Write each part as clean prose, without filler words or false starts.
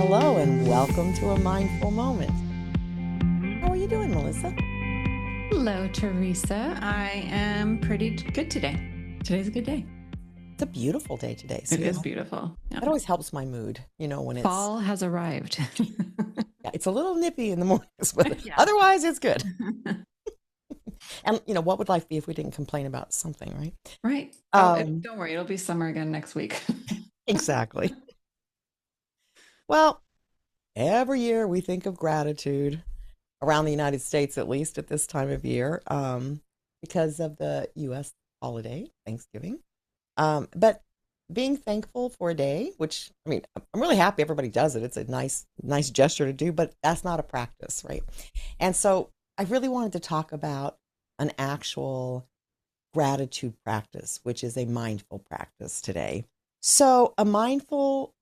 Hello and welcome to a mindful moment. How are you doing, Melissa? Hello, Teresa. I am pretty good today. Today's a good day. It's a beautiful day today. So It is beautiful. Yeah. that always helps my mood, when it's Fall has arrived. yeah, it's a little nippy in the mornings, but Yeah. otherwise it's good. And what would life be if we didn't complain about something, right? Right. Um, Don't worry, it'll be summer again next week. exactly. Well, every year we think of gratitude around the United States, at least at this time of year, because of the U.S. holiday, Thanksgiving. But being thankful for a day, which I mean, I'm really happy everybody does it. It's a nice gesture to do, but that's not a practice, right? And so I really wanted to talk about an actual gratitude practice, which is a mindful practice today. So a mindful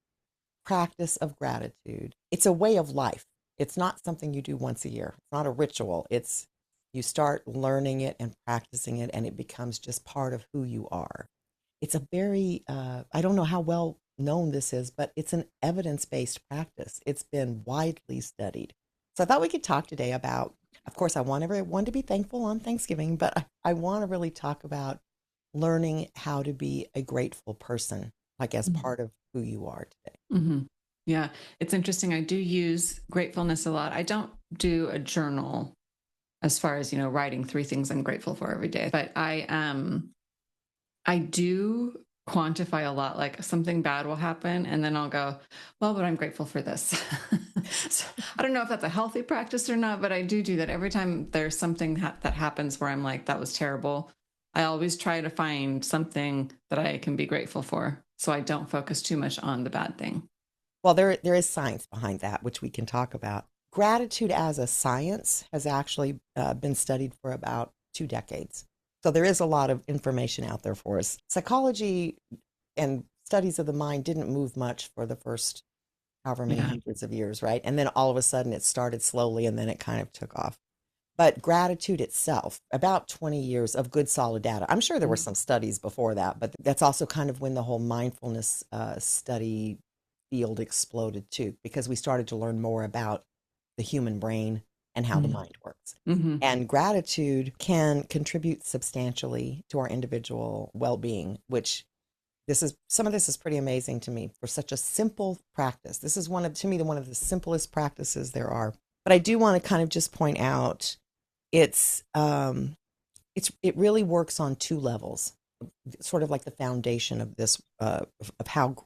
practice of gratitude, it's a way of life. It's not something you do once a year. It's not a ritual. It's you start learning it and practicing it, and it becomes just part of who you are. It's a very, I don't know how well known this is, but it's an evidence-based practice. It's been widely studied. So I thought we could talk today about, of course, I want everyone to be thankful on Thanksgiving, but I want to really talk about learning how to be a grateful person, like as part of who you are today. hmm Yeah, it's interesting. I do use gratefulness a lot. I don't do a journal as far as, writing three things I'm grateful for every day, but I do quantify a lot. Like something bad will happen, and then I'll go, well, but I'm grateful for this. So, I don't know if that's a healthy practice or not, but I do that every time there's something that happens where I'm like, that was terrible. I always try to find something that I can be grateful for, so I don't focus too much on the bad thing. Well, there is science behind that, which we can talk about. Gratitude as a science has actually been studied for about 2 decades. So there is a lot of information out there for us. Psychology and studies of the mind didn't move much for the first however many Yeah. hundreds of years, right? And then all of a sudden it started slowly and then it kind of took off. But gratitude itself, about 20 years of good solid data. I'm sure there were some studies before that, but that's also kind of when the whole mindfulness study field exploded too, because we started to learn more about the human brain and how the mind works. Mm-hmm. And gratitude can contribute substantially to our individual well-being, which this is some of this is pretty amazing to me for such a simple practice. This is to me, one of the simplest practices there are. But I do want to kind of just point out it's it really works on two levels, sort of like the foundation of this of how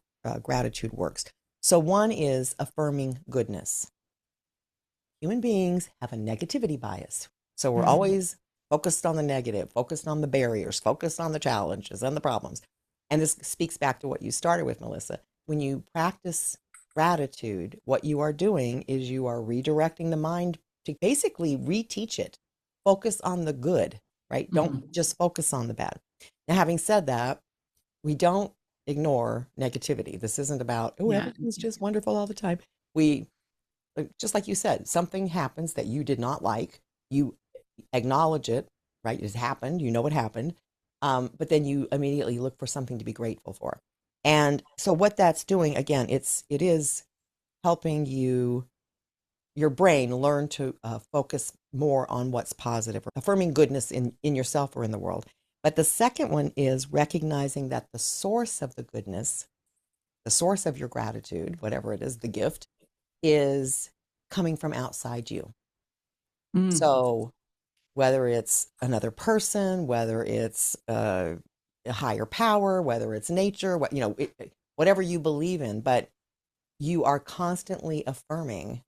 gratitude works. So one is affirming goodness. Human beings have a negativity bias, so we're always focused on the negative, focused on the barriers, focused on the challenges and the problems. And this speaks back to what you started with, Melissa. When you practice gratitude, what you are doing is you are redirecting the mind to basically reteach it. Focus on the good, right? Mm-hmm. Don't just focus on the bad. Now, having said that, we don't ignore negativity. This isn't about, oh, Yeah. everything's just wonderful all the time. We, just like you said, something happens that you did not like. You acknowledge it, right? It happened. You know what happened. But then you immediately look for something to be grateful for. And so what that's doing, again, it is helping your brain learn to focus more on what's positive, or affirming goodness in yourself or in the world. But the second one is recognizing that the source of the goodness, the source of your gratitude, whatever it is, the gift, is coming from outside you. Mm. So whether it's another person, whether it's a higher power, whether it's nature, whatever you believe in, but you are constantly affirming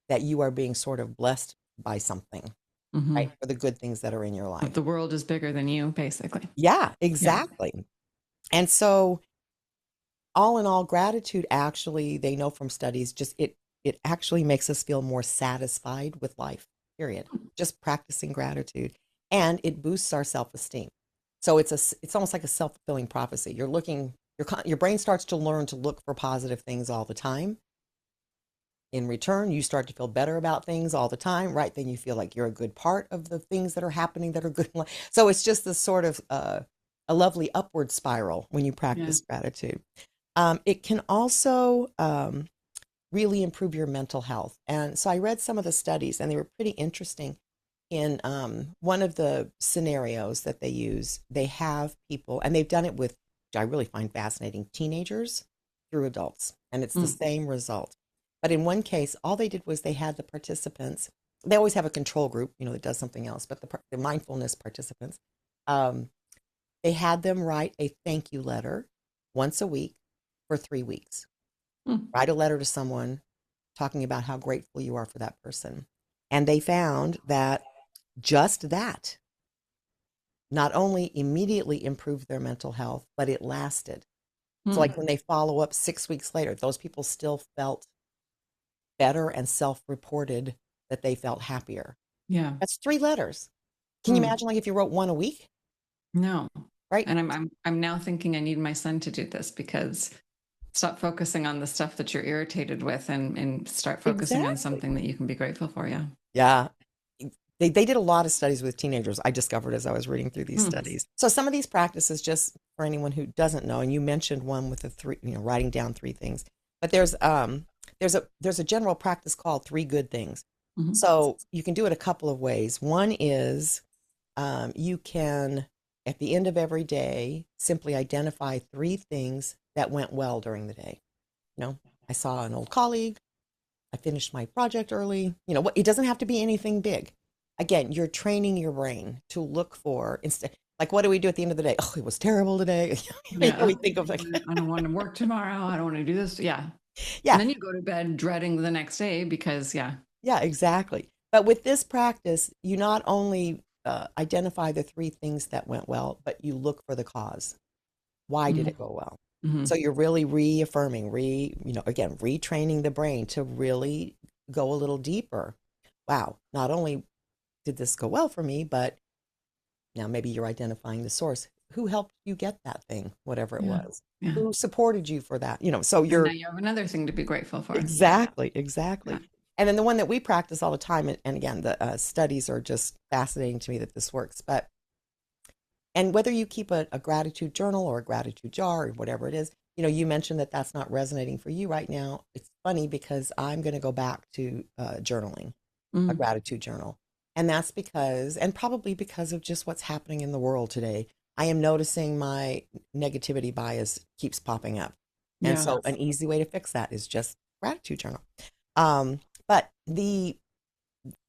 that you are being sort of blessed by something, Mm-hmm. right? For the good things that are in your life. The world is bigger than you, basically. Yeah, Yeah. exactly. And so all in all, gratitude actually, they know from studies, just it actually makes us feel more satisfied with life, period. Just practicing gratitude. And it boosts our self-esteem. So it's almost like a self-fulfilling prophecy. Your brain starts to learn to look for positive things all the time. In return, you start to feel better about things all the time, right? Then you feel like you're a good part of the things that are happening that are good in life. So it's just this sort of a lovely upward spiral when you Yeah. practice gratitude. It can also really improve your mental health. And so I read some of the studies, and they were pretty interesting. In one of the scenarios that they use, they have people, and they've done it with, which I really find fascinating, teenagers through adults, and it's the Mm. same result. But in one case, all they did was they had the participants, they always have a control group, that does something else, but the mindfulness participants, um, they had them write a thank you letter once a week for 3 weeks. Mm. Write a letter to someone talking about how grateful you are for that person. And they found that just that not only immediately improved their mental health, but it lasted. So, like Mm. when they follow up 6 weeks later, those people still felt better and self reported that they felt happier. Yeah. That's 3 letters. Can you Mm. imagine like if you wrote one a week, No. right? And I'm now thinking I need my son to do this, because stop focusing on the stuff that you're irritated with, and start focusing on Exactly. something that you can be grateful for. Yeah. Yeah. They did a lot of studies with teenagers, I discovered as I was reading through these Mm. studies. So some of these practices, just for anyone who doesn't know, and you mentioned one with the three, writing down 3 things, but there's a general practice called 3 good things. Hmm. So you can do it a couple of ways. One is you can, at the end of every day, simply identify 3 things that went well during the day. I saw an old colleague. I finished my project early. It doesn't have to be anything big. Again, you're training your brain to look for instead. Like, what do we do at the end of the day? Oh, it was terrible today. Yeah. We Oh, think of like, I don't want to work tomorrow. I don't want to do this. Yeah. And yeah, then you go to bed dreading the next day because, yeah. yeah, exactly. But with this practice, you not only identify the 3 things that went well, but you look for the cause. Why did Mm-hmm. it go well? Mm-hmm. So you're really reaffirming, again, retraining the brain to really go a little deeper. Wow, not only did this go well for me, but now maybe you're identifying the source. Who helped you get that thing, whatever it Yeah. was? Yeah. Who supported you for that? So And now you're you have another thing to be grateful for. exactly, Yeah. exactly. And then the one that we practice all the time, and again, the studies are just fascinating to me that this works. And whether you keep a gratitude journal or a gratitude jar or whatever it is, you mentioned that that's not resonating for you right now. It's funny because I'm going to go back to journaling, a Mm. gratitude journal. And that's because, and probably because of just what's happening in the world today, I am noticing my negativity bias keeps popping up. And Yeah. so an easy way to fix that is just gratitude journal. But the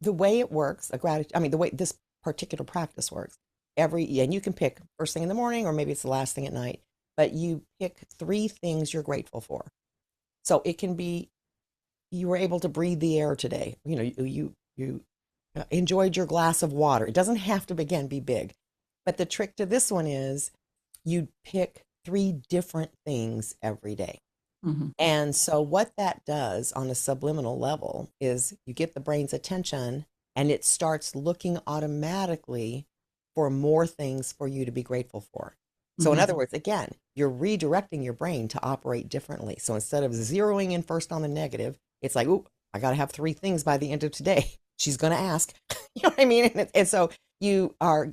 way it works, the way this particular practice works, and you can pick first thing in the morning or maybe it's the last thing at night, but you pick 3 things you're grateful for. So it can be you were able to breathe the air today. You enjoyed your glass of water. It doesn't have to again be big, but the trick to this one is you pick 3 different things every day. Mm-hmm. And so, what that does on a subliminal level is you get the brain's attention and it starts looking automatically for more things for you to be grateful for. So, in Mm-hmm. other words, again, you're redirecting your brain to operate differently. So, instead of zeroing in first on the negative, it's like, oh, I got to have 3 things by the end of today. She's going to ask. You know what I mean? And so, you are,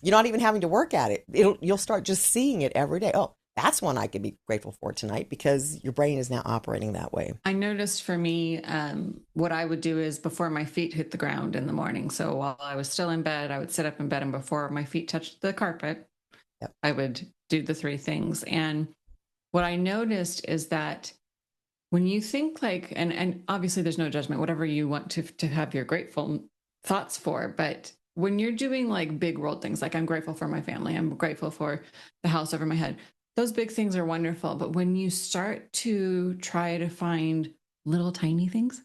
you're not even having to work at it. You'll start just seeing it every day. Oh, that's one I could be grateful for tonight because your brain is now operating that way. I noticed for me, what I would do is before my feet hit the ground in the morning. So while I was still in bed, I would sit up in bed, and before my feet touched the carpet, Yep. I would do the 3 things. And what I noticed is that when you think like, and obviously there's no judgment, whatever you want to have your grateful thoughts for, but when you're doing like big world things, like I'm grateful for my family, I'm grateful for the house over my head, those big things are wonderful. But when you start to try to find little tiny things,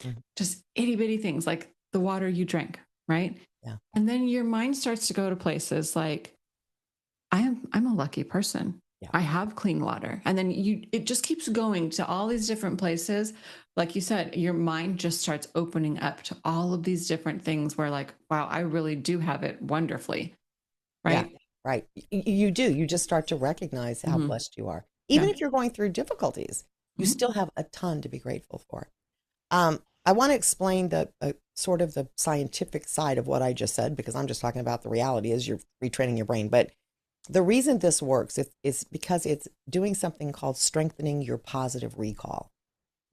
Mhm. just itty bitty things like the water you drank, right? Yeah. And then your mind starts to go to places like, I'm a lucky person. Yeah. I have clean water. And then it just keeps going to all these different places. Like you said, your mind just starts opening up to all of these different things where like, wow, I really do have it wonderfully. Yeah. Right. Right. You do. You just start to recognize how Mm-hmm. blessed you are. Yeah. Even if you're going through difficulties, you Mm-hmm. still have a ton to be grateful for. I want to explain the sort of the scientific side of what I just said because I'm just talking about the reality is you're retraining your brain. But the reason this works is because it's doing something called strengthening your positive recall.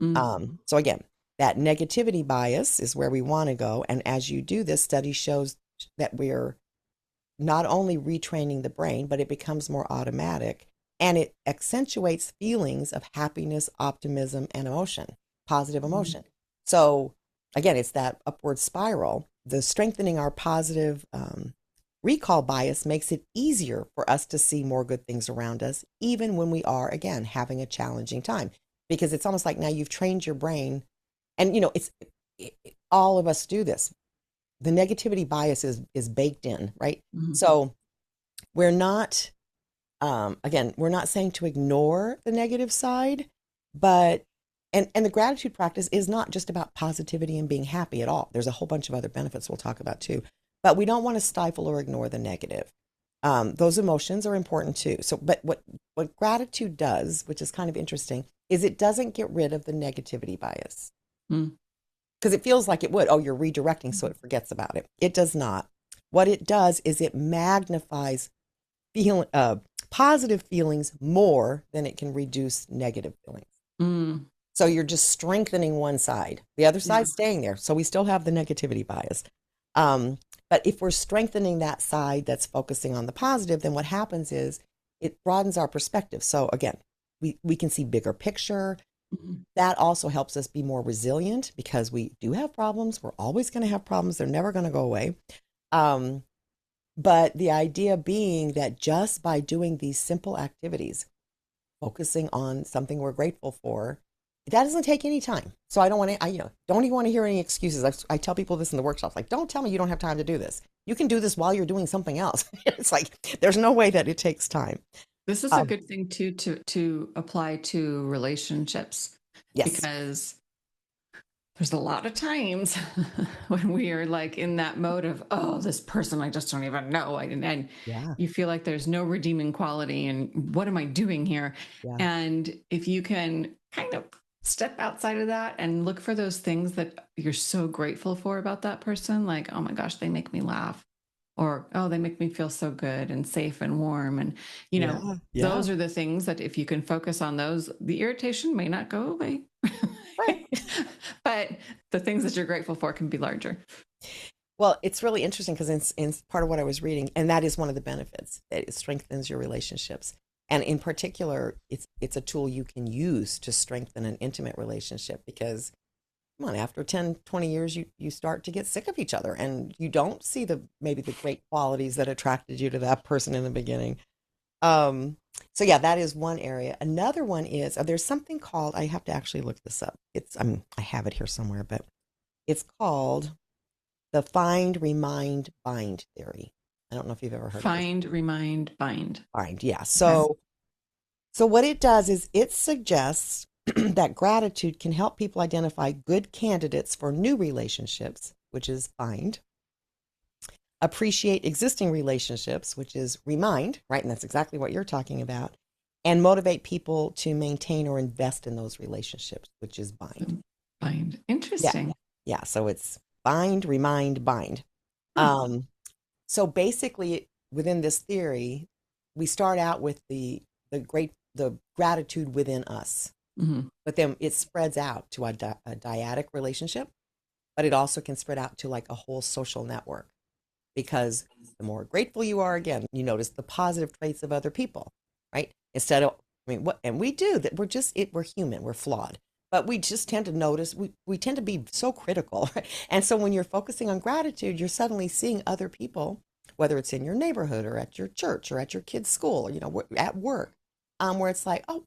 So again, that negativity bias is where we want to go. And as you do this, study shows that we're not only retraining the brain, but it becomes more automatic and it accentuates feelings of happiness, optimism, and emotion, positive Mm-hmm. emotion. So again, it's that upward spiral. The strengthening our positive recall bias makes it easier for us to see more good things around us, even when we are, again, having a challenging time. Because it's almost like now you've trained your brain, and all of us do this. The negativity bias is baked in, right? Mm-hmm. So we're not, again, we're not saying to ignore the negative side, but and the gratitude practice is not just about positivity and being happy at all. There's a whole bunch of other benefits we'll talk about too, but we don't want to stifle or ignore the negative. Those emotions are important too. So, but what gratitude does, which is kind of interesting, is it doesn't get rid of the negativity bias because it feels like it would. Oh, you're redirecting, so it forgets about it. It does not. What it does is it magnifies feel positive feelings more than it can reduce negative feelings. Mm. So you're just strengthening one side, the other Yeah. side's staying there. So we still have the negativity bias. Um, but if we're strengthening that side that's focusing on the positive, then what happens is it broadens our perspective. So again, we can see bigger picture. Mm-hmm. That also helps us be more resilient because we do have problems. We're always going to have problems. They're never going to go away. Um, but the idea being that just by doing these simple activities, focusing on something we're grateful for, that doesn't take any time. So I don't want to, don't even want to hear any excuses. I tell people this in the workshops, like, don't tell me you don't have time to do this. You can do this while you're doing something else. It's like, there's no way that it takes time. This is a Um, good thing too to apply to relationships yes. because there's a lot of times when we are like in that mode of, oh, this person I just don't even know. And Yeah. you feel like there's no redeeming quality and what am I doing here? Yeah. And if you can kind of step outside of that and look for those things that you're so grateful for about that person, like, oh my gosh, they make me laugh. Or, oh, they make me feel so good and safe and warm. And, Yeah. Yeah. those are the things that if you can focus on those, the irritation may not go away. Right. But the things that you're grateful for can be larger. Well, it's really interesting because in part of what I was reading, and that is one of the benefits, that it strengthens your relationships. And in particular, it's a tool you can use to strengthen an intimate relationship because come on, after 10, 20 years, you start to get sick of each other and you don't see maybe the great qualities that attracted you to that person in the beginning. So yeah, that is one area. Another one is there's something called, I have to actually look this up. I have it here somewhere, but it's called the find, remind, bind theory. I don't know if you've ever heard of this. Find, remind, bind. Bind, yeah. Okay. So what it does is it suggests that gratitude can help people identify good candidates for new relationships, which is find, appreciate existing relationships, which is remind, right? And that's exactly what you're talking about, and motivate people to maintain or invest in those relationships, which is bind. Bind. Yeah. Interesting. Yeah. So it's bind, remind, bind. Huh. Um, so basically, within this theory, we start out with the gratitude within us, Mm-hmm. but then it spreads out to a dyadic relationship, but it also can spread out to like a whole social network because the more grateful you are, again, you notice the positive traits of other people, right? Instead of, I mean, what, and we do that. We're human, we're flawed, but we just tend to notice, we tend to be so critical. Right? And so when you're focusing on gratitude, you're suddenly seeing other people, whether it's in your neighborhood or at your church or at your kid's school or, at work, where it's like, oh,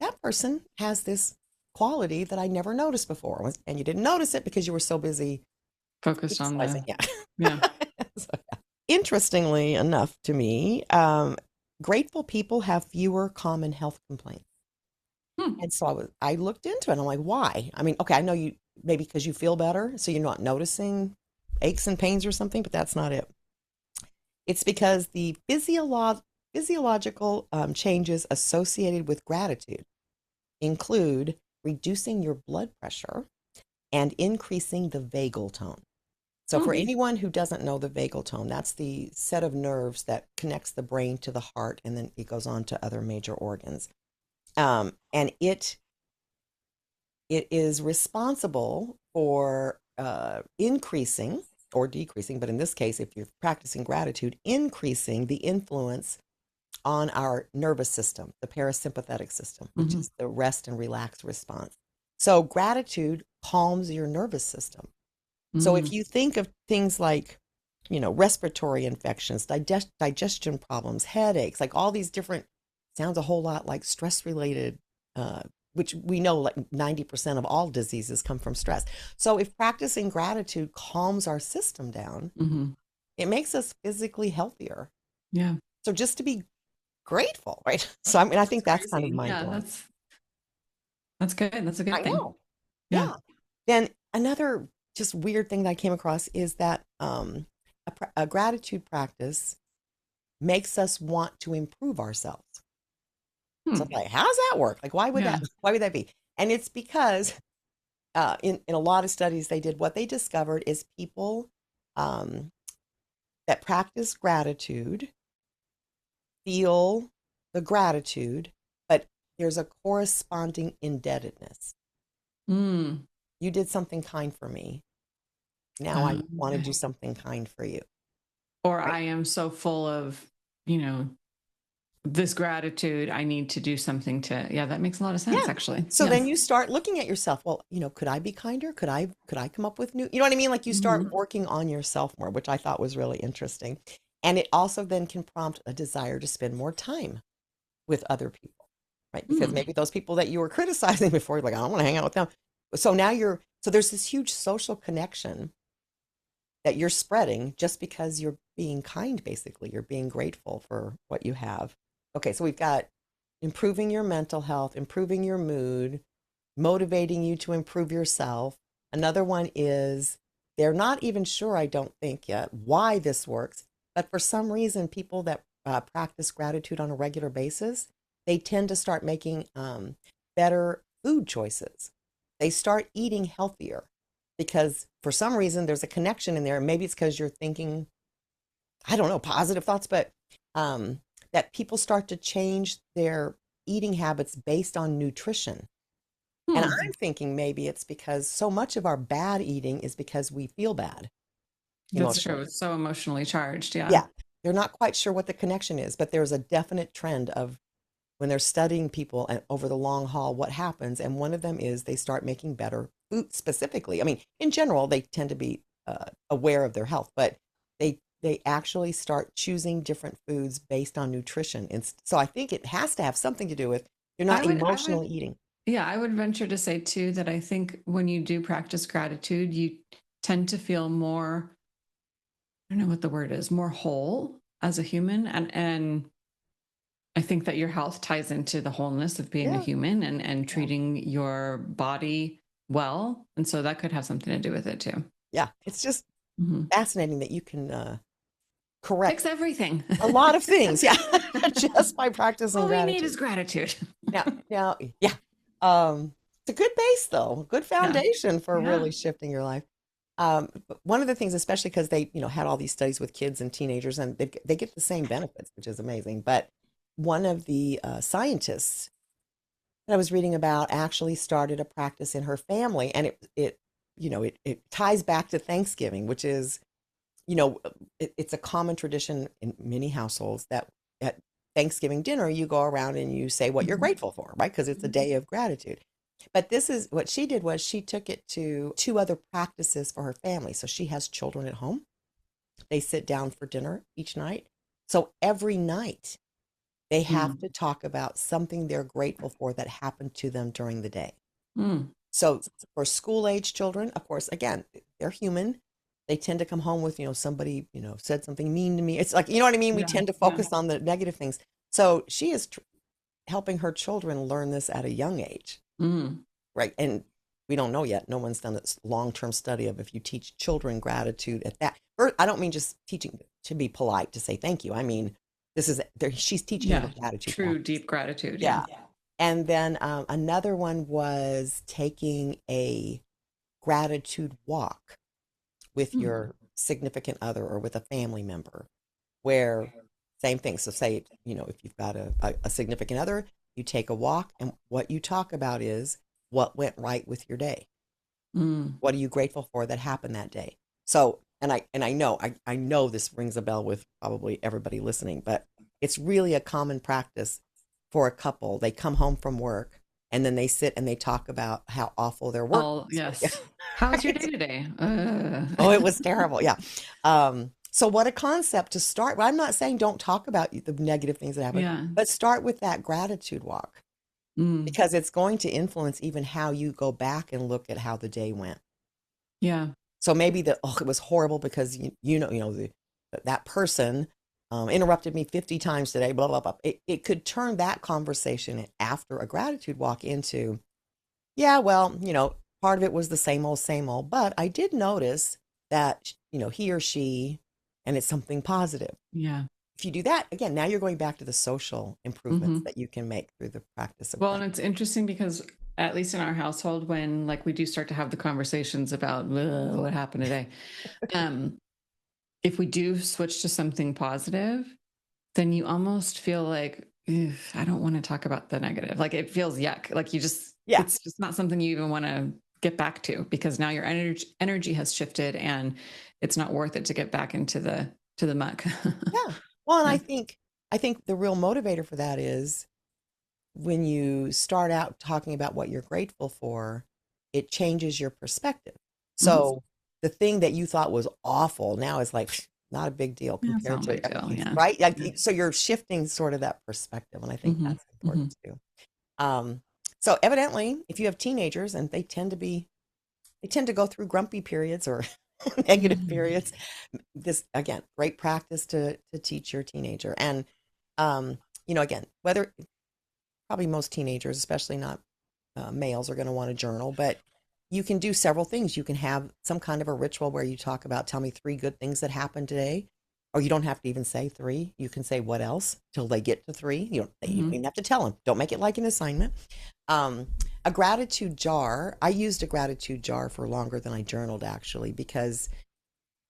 that person has this quality that I never noticed before. And you didn't notice it because you were so busy Focused on criticizing. the, Yeah. yeah. So, yeah. Interestingly enough to me, grateful people have fewer common health complaints. Hmm. And so I looked into it and I'm like, why? I mean, okay, I know you maybe because you feel better, so you're not noticing aches and pains or something, but that's not it. It's because the physiological changes associated with gratitude include reducing your blood pressure and increasing the vagal tone. So, for Hmm. anyone who doesn't know the vagal tone, that's the set of nerves that connects the brain to the heart and then it goes on to other major organs. And it is responsible for increasing or decreasing, but in this case, if you're practicing gratitude, increasing the influence on our nervous system, the parasympathetic system, which Mm-hmm. is the rest and relax response. So gratitude calms your nervous system. So if Mm. you think of things like, respiratory infections, digestion problems, headaches, like all these different, sounds a whole lot like stress related, uh, which we know like 90% of all diseases come from stress. So if practicing gratitude calms our system down, Mm-hmm. it makes us physically healthier. Yeah. So just to be grateful, right? So I mean, I That's think that's kind of crazy. mind Yeah, blowing. that's good. That's a I good thing. know. Yeah. Yeah. Then another just weird thing that I came across is that a gratitude practice makes us want to improve ourselves. So Hmm. I'm like, how does that work? Like, why would Yeah. that? Why would that be? And it's because in a lot of studies they did, what they discovered is people um, that practice gratitude feel the gratitude, but there's a corresponding indebtedness. Mm. You did something kind for me. Now I want to Okay. do something kind for you, Or right? I am so full of, you know, this gratitude. I need to do something to, yeah, that makes a lot of sense, Yeah. actually. So Yeah. then you start looking at yourself. Well, could I be kinder? Could I come up with new, you know what I mean? Like you start Hmm. working on yourself more, which I thought was really interesting. And it also then can prompt a desire to spend more time with other people, right? Because Hmm. maybe those people that you were criticizing before, you're like, I don't want to hang out with them. So there's this huge social connection that you're spreading just because you're being kind, basically. You're being grateful for what you have. Okay, so we've got improving your mental health, improving your mood, motivating you to improve yourself. Another one is they're not even sure, I don't think yet, why this works. But for some reason, people that practice gratitude on a regular basis, they tend to start making better food choices. They start eating healthier because for some reason there's a connection in there. Maybe it's because you're thinking, I don't know, positive thoughts, but um, that people start to change their eating habits based on nutrition. And Hmm. I'm thinking maybe it's because so much of our bad eating is because we feel bad That's true. emotionally. It's so emotionally charged. Yeah. Yeah, they're not quite sure what the connection is, but there's a definite trend of when they're studying people and over the long haul, what happens. And one of them is they start making better food specifically. I mean, in general, they tend to be aware of their health, but they actually start choosing different foods based on nutrition. And so I think it has to have something to do with you're not I would, emotionally eating. yeah, I would venture to say too that I think when you do practice gratitude, you tend to feel more, I don't know what the word is, more whole as a human. And I think that your health ties into the wholeness of being a Yeah, human and yeah, treating your body well. And so that could have something to do with it too. yeah. It's just Mhm. fascinating that you can correct Fix everything. a lot of things. Yeah, just by practicing All we need gratitude. is gratitude. Now, yeah. It's a good base though, good Yeah. foundation for Yeah. really shifting your life. But one of the things, especially because they, had all these studies with kids and teenagers, and they get the same benefits, which is amazing. But one of the scientists that I was reading about actually started a practice in her family, and it ties back to Thanksgiving, which is it's a common tradition in many households that at Thanksgiving dinner, you go around and you say what you're Mhm. grateful for, right? Because it's a day of gratitude. But this is what she did was she took it to two other practices for her family. So she has children at home. They sit down for dinner each night. So every night they have Mm. to talk about something they're grateful for that happened to them during the day. Mm. So for school age children, of course, again, they're human. They tend to come home with, somebody, said something mean to me. It's like, you know what I mean? We Yeah. tend to Yeah. focus on the negative things. So she is helping her children learn this at a young age, Mm. right? And we don't know yet. No one's done this long-term study of if you teach children gratitude at that. Or I don't mean just teaching to be polite to say thank you. I mean, she's teaching them Yeah. a gratitude True practice. deep gratitude. Yeah. Yeah. And then another one was taking a gratitude walk with Mm. your significant other or with a family member, where same thing. So say, if you've got a significant other, you take a walk and what you talk about is what went right with your day. Mm. What are you grateful for that happened that day? So, and I know I know this rings a bell with probably everybody listening, but it's really a common practice for a couple. They come home from work and then they sit and they talk about how awful their work Oh, was. Yeah, yes. How was your right. day today? Oh, it was terrible. Yeah. So what a concept to start. Well, I'm not saying don't talk about the negative things that happen, Yeah. but start with that gratitude walk Mm. because it's going to influence even how you go back and look at how the day went. Yeah. So maybe oh, it was horrible because that person interrupted me 50 times today, blah, blah, blah. It could turn that conversation after a gratitude walk into, yeah, well, part of it was the same old, but I did notice that, he or she, and it's something positive. Yeah. If you do that, again, now you're going back to the social improvements Hmm. that you can make through the practice of Well, and gratitude. it's interesting because at least in our household, when like we do start to have the conversations about "Ugh, what happened today, um, if we do switch to something positive, then you almost feel like "Ugh, I don't want to talk about the negative. Like it feels yuck. Like Yeah. it's just not something you even want to get back to because now your energy has shifted and it's not worth it to get back into the muck. Yeah. Well, and Yeah. I think the real motivator for that is when you start out talking about what you're grateful for, it changes your perspective. Hmm. So the thing that you thought was awful now is like not a big deal Yeah, it's compared not a to, big deal. Yeah. right? Yeah. So you're shifting sort of that perspective, and I think Hmm. that's Hmm. important too. Um, so evidently, if you have teenagers and they tend to go through grumpy periods or negative periods, this again, great practice to teach your teenager. And again, whether probably most teenagers, especially not males, are going to want to journal, but you can do several things. You can have some kind of a ritual where you talk about, tell me three good things that happened today. Or you don't have to even say three. You can say what else till they get to three. You don't Hmm. even have to tell them. Don't make it like an assignment. Um, a gratitude jar. I used a gratitude jar for longer than I journaled actually because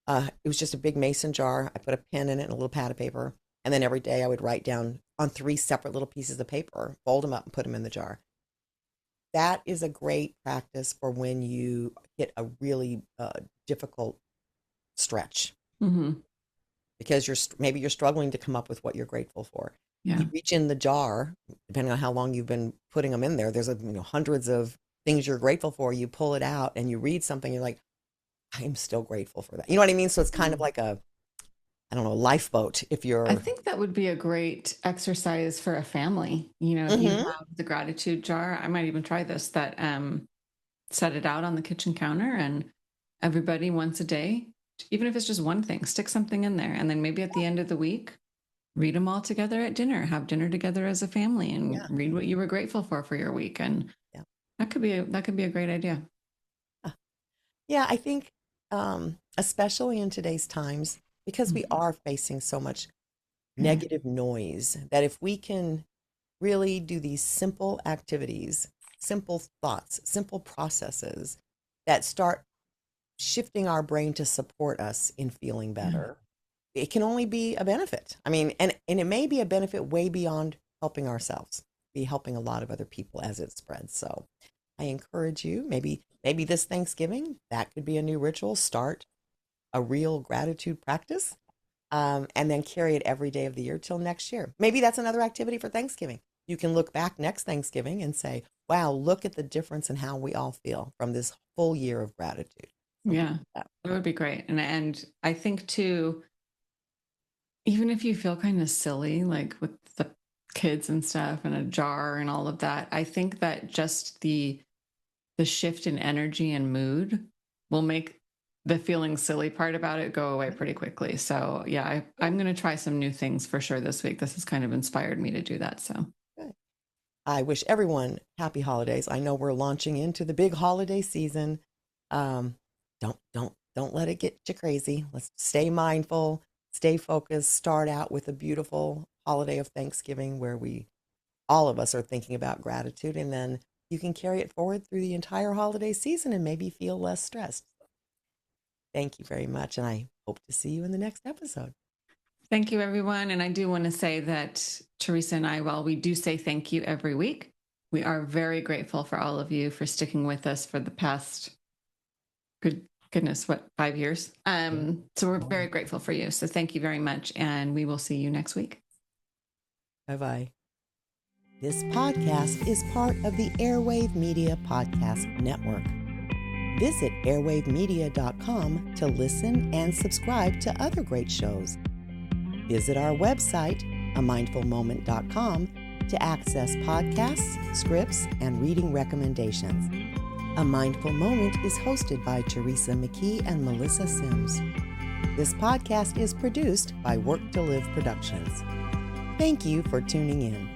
it was just a big mason jar. I put a pen in it and a little pad of paper. And then every day I would write down on three separate little pieces of paper, fold them up and put them in the jar. That is a great practice for when you hit a really difficult stretch Hmm. because maybe you're struggling to come up with what you're grateful for. Yeah. You reach in the jar, depending on how long you've been putting them in there. There's hundreds of things you're grateful for. You pull it out and you read something. You're like, I'm still grateful for that. You know what I mean? So it's kind of like I don't know, lifeboat if I you're. think that would be a great exercise for a family. If you Hmm. have the gratitude jar, I might even try this, that set it out on the kitchen counter and everybody once a day, even if it's just one thing, stick something in there. And then maybe at the end of the week, read them all together at dinner, have dinner together as a family and Yeah, read what you were grateful for your week. And yeah, that could be a great idea. yeah. Yeah, I think, especially in today's times, because we Mhm. are facing so much Yeah. negative noise, that if we can really do these simple activities, simple thoughts, simple processes that start shifting our brain to support us in feeling Yeah. better, it can only be a benefit. I mean, and it may be a benefit way beyond helping ourselves, be helping a lot of other people as it spreads. So I encourage you, maybe this Thanksgiving, that could be a new ritual. Start a real gratitude practice, and then carry it every day of the year till next year. Maybe that's another activity for Thanksgiving. You can look back next Thanksgiving and say, wow, look at the difference in how we all feel from this full year of gratitude. Something Yeah. like that. That would be great. And I think too, even if you feel kind of silly, like with the kids and stuff and a jar and all of that, I think that just the shift in energy and mood will make the feeling silly part about it go away pretty quickly. So yeah, Yeah, I'm going to try some new things for sure this week. This has kind of inspired me to do that. So good. I wish everyone happy holidays. I know we're launching into the big holiday season. Um, don't let it get you crazy. Let's stay mindful, stay focused. Start out with a beautiful holiday of Thanksgiving where we all of us are thinking about gratitude, and then you can carry it forward through the entire holiday season and maybe feel less stressed. Thank you very much, and I hope to see you in the next episode. thank you, everyone. And I do want to say that Teresa and I, while we do say thank you every week, We are very grateful for all of you for sticking with us for the past, goodness, what, 5 years? So we're very grateful for you. So thank you very much. And we will see you next week. Bye-bye. This podcast is part of the Airwave Media Podcast Network. Visit airwavemedia.com to listen and subscribe to other great shows. Visit our website, amindfulmoment.com, to access podcasts, scripts, and reading recommendations. A Mindful Moment is hosted by Teresa McKee and Melissa Sims. This podcast is produced by Work to Live Productions. Thank you for tuning in.